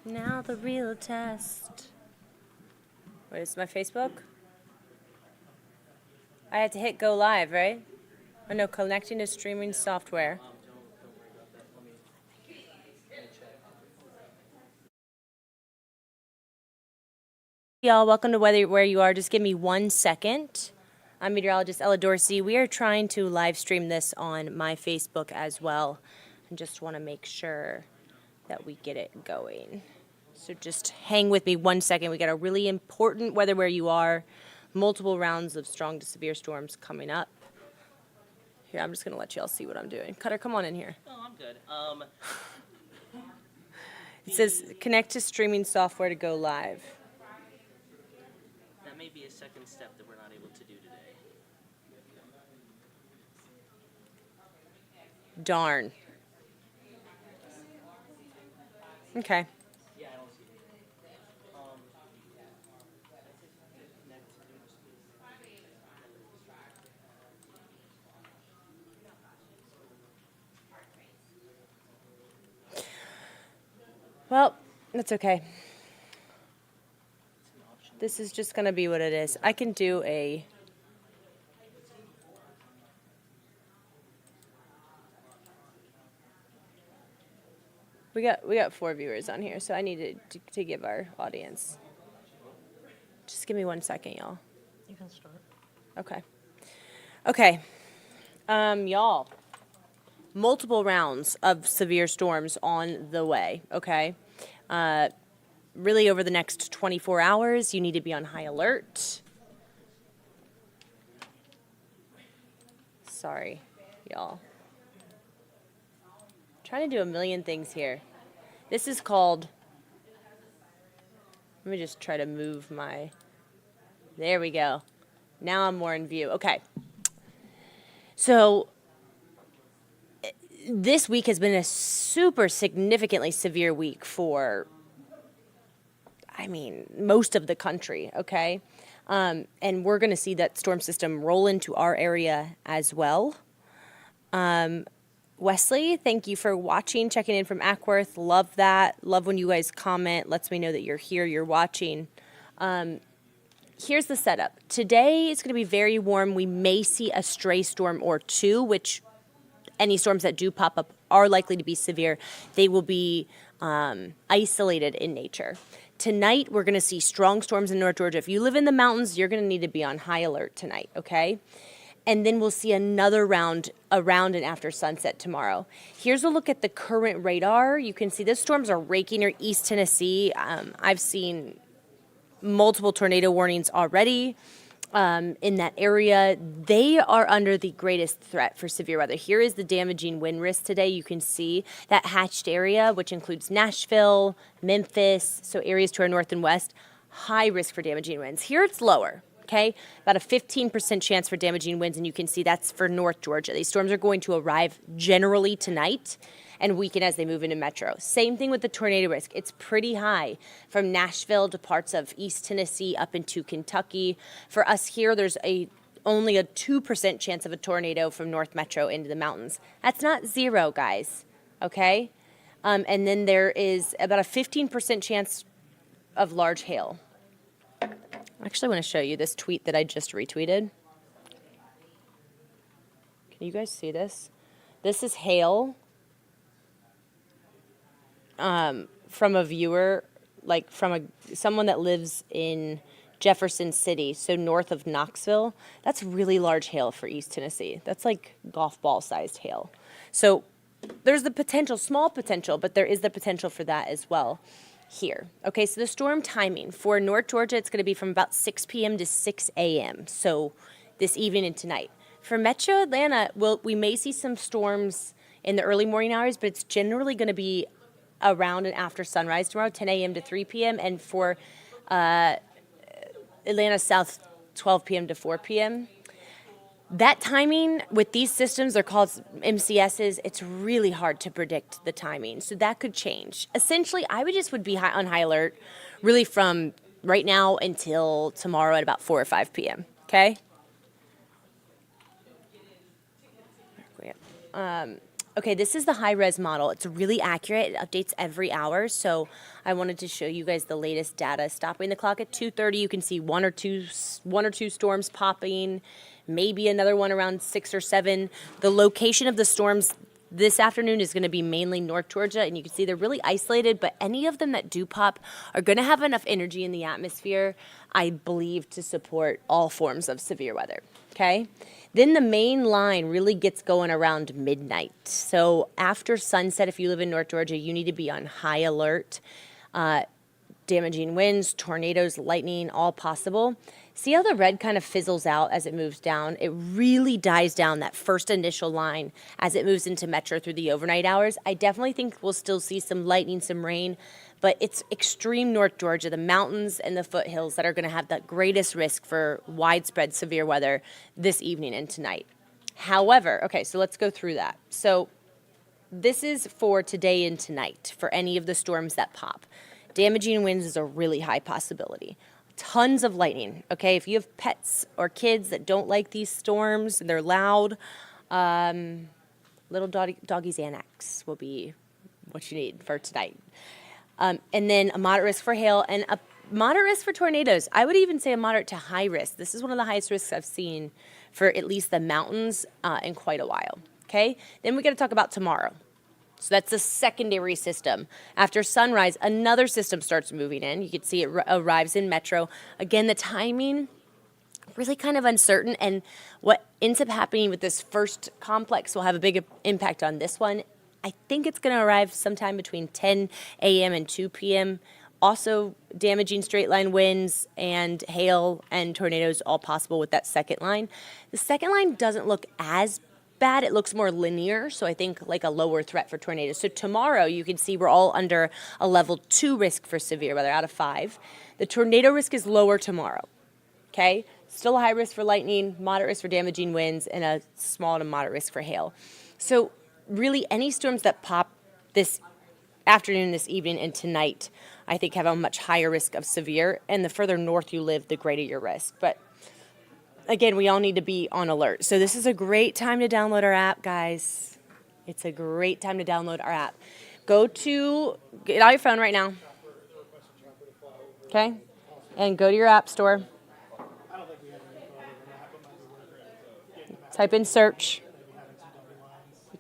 Now the real test. Wait, is my Facebook? I had to hit go live, right? Oh no, connecting to streaming software. Y'all, welcome to Where You Are. Just give me 1 second. I'm Meteorologist Ella Dorsey. We are trying to live stream this on my Facebook as well. And just want to make sure that we get it going. So just hang with me 1 second. We got a really important weather where you are. Multiple rounds of strong to severe storms coming up. Here, I'm just going to let y'all see what I'm doing. Cutter, come on in here. Oh, I'm good. It says connect to streaming software to go live. That may be a second step that we're not able to do today. Darn. Okay. Yeah, I don't see it. Well, that's okay. This is just going to be what it is. I can do a... We got 4 viewers on here, so I need to give our audience. Just give me 1 second, y'all. You can start. Okay. Okay. Y'all, multiple rounds of severe storms on the way, okay? Really over the next 24 hours, you need to be on high alert. Sorry, y'all. Trying to do a million things here. This is called, let me just try to move my, there we go. Now I'm more in view. Okay. So this week has been a super significantly severe week for, I mean, most of the country, okay? And we're going to see that storm system roll into our area as well. Wesley, thank you for watching, checking in from Ackworth. Love that. Love when you guys comment. Lets me know that you're here, you're watching. Here's the setup. Today it's going to be very warm. We may see a stray storm or two, which any storms that do pop up are likely to be severe. They will be isolated in nature. Tonight, we're going to see strong storms in North Georgia. If you live in the mountains, you're going to need to be on high alert tonight, okay? And then we'll see another round around and after sunset tomorrow. Here's a look at the current radar. You can see the storms are raking near East Tennessee. I've seen multiple tornado warnings already in that area. They are under the greatest threat for severe weather. Here is the damaging wind risk today. You can see that hatched area, which includes Nashville, Memphis, so areas to our north and west, high risk for damaging winds. Here it's lower. Okay, about a 15% chance for damaging winds, and you can see that's for North Georgia. These storms are going to arrive generally tonight and weaken as they move into metro. Same thing with the tornado risk. It's pretty high from Nashville to parts of East Tennessee up into Kentucky. For us here, there's only a 2% chance of a tornado from North Metro into the mountains. That's not zero, guys, okay? And then there is about a 15% chance of large hail. I actually want to show you this tweet that I just retweeted. Can you guys see this? This is hail from a viewer, like from someone that lives in Jefferson City, so north of Knoxville. That's really large hail for East Tennessee. That's like golf ball sized hail. So there's the potential, small potential, but there is the potential for that as well. Here. Okay, so the storm timing for North Georgia, it's going to be from about 6 p.m. to 6 a.m., so this evening and tonight. For Metro Atlanta, we may see some storms in the early morning hours, but it's generally going to be around and after sunrise tomorrow, 10 a.m. to 3 p.m., and for Atlanta South, 12 p.m. to 4 p.m. That timing with these systems, they're called MCSs, it's really hard to predict the timing. So that could change. Essentially, I would be on high alert really from right now until tomorrow at about 4 or 5 p.m., okay? Okay, this is the high-res model. It's really accurate. It updates every hour, so I wanted to show you guys the latest data. Stopping the clock at 2:30, you can see one or two storms popping, maybe another one around 6 or 7. The location of the storms this afternoon is going to be mainly North Georgia, and you can see they're really isolated, but any of them that do pop are going to have enough energy in the atmosphere, I believe, to support all forms of severe weather, okay? Then the main line really gets going around midnight. So after sunset, if you live in North Georgia, you need to be on high alert. Damaging winds, tornadoes, lightning, all possible. See how the red kind of fizzles out as it moves down? It really dies down that first initial line as it moves into metro through the overnight hours. I definitely think we'll still see some lightning, some rain, but it's extreme North Georgia, the mountains and the foothills that are going to have the greatest risk for widespread severe weather this evening and tonight. However, okay, so let's go through that. So this is for today and tonight for any of the storms that pop. Damaging winds is a really high possibility. Tons of lightning, okay? If you have pets or kids that don't like these storms and they're loud, little doggy Xanax will be what you need for tonight. And then a moderate risk for hail and a moderate risk for tornadoes. I would even say a moderate to high risk. This is one of the highest risks I've seen for at least the mountains in quite a while, okay? Then we got to talk about tomorrow. So that's a secondary system. After sunrise, another system starts moving in. You can see it arrives in metro. Again, the timing, really kind of uncertain. And what ends up happening with this first complex will have a big impact on this one. I think it's going to arrive sometime between 10 a.m. and 2 p.m. Also damaging straight line winds and hail and tornadoes, all possible with that second line. The second line doesn't look as bad. It looks more linear, so I think like a lower threat for tornadoes. So tomorrow you can see we're all under a level 2 risk for severe weather out of 5. The tornado risk is lower tomorrow, okay? Still a high risk for lightning, moderate risk for damaging winds, and a small to moderate risk for hail. So really any storms that pop this afternoon, this evening, and tonight, I think have a much higher risk of severe, and the further north you live, the greater your risk. But again, we all need to be on alert. So this is a great time to download our app, guys. It's a great time to download our app. Get out your phone right now. Okay? And go to your app store. Type in search.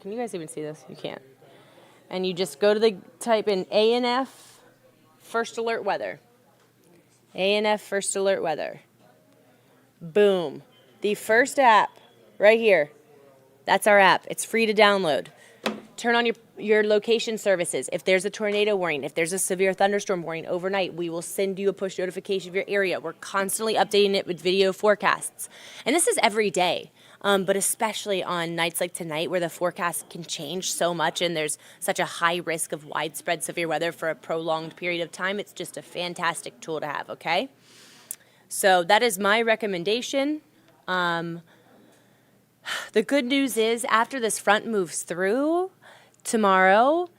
Can you guys even see this? You can't. And you just type in ANF First Alert Weather. ANF First Alert Weather. Boom. The first app right here. That's our app. It's free to download. Turn on your location services. If there's a tornado warning, if there's a severe thunderstorm warning overnight, we will send you a push notification of your area. We're constantly updating it with video forecasts. And this is every day, but especially on nights like tonight where the forecast can change so much and there's such a high risk of widespread severe weather for a prolonged period of time. It's just a fantastic tool to have, okay? So that is my recommendation. The good news is after this front moves through tomorrow,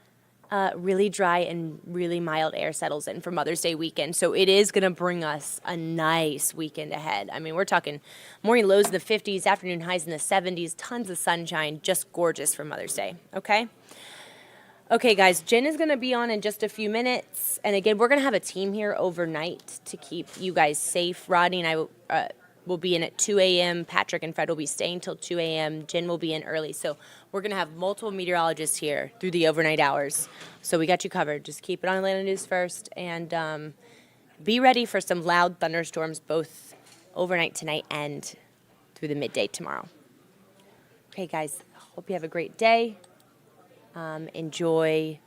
really dry and really mild air settles in for Mother's Day weekend. So it is going to bring us a nice weekend ahead. I mean, we're talking morning lows in the 50s, afternoon highs in the 70s, tons of sunshine, just gorgeous for Mother's Day, okay? Okay, guys, Jen is going to be on in just a few minutes. And again, we're going to have a team here overnight to keep you guys safe. Rodney and I will be in at 2 a.m. Patrick and Fred will be staying till 2 a.m. Jen will be in early. So we're going to have multiple meteorologists here through the overnight hours. So we got you covered. Just keep it on Atlanta News First. And be ready for some loud thunderstorms both overnight tonight and through the midday tomorrow. Okay, guys, hope you have a great day. Enjoy,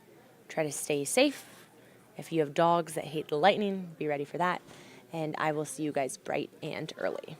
try to stay safe. If you have dogs that hate the lightning, be ready for that. And I will see you guys bright and early.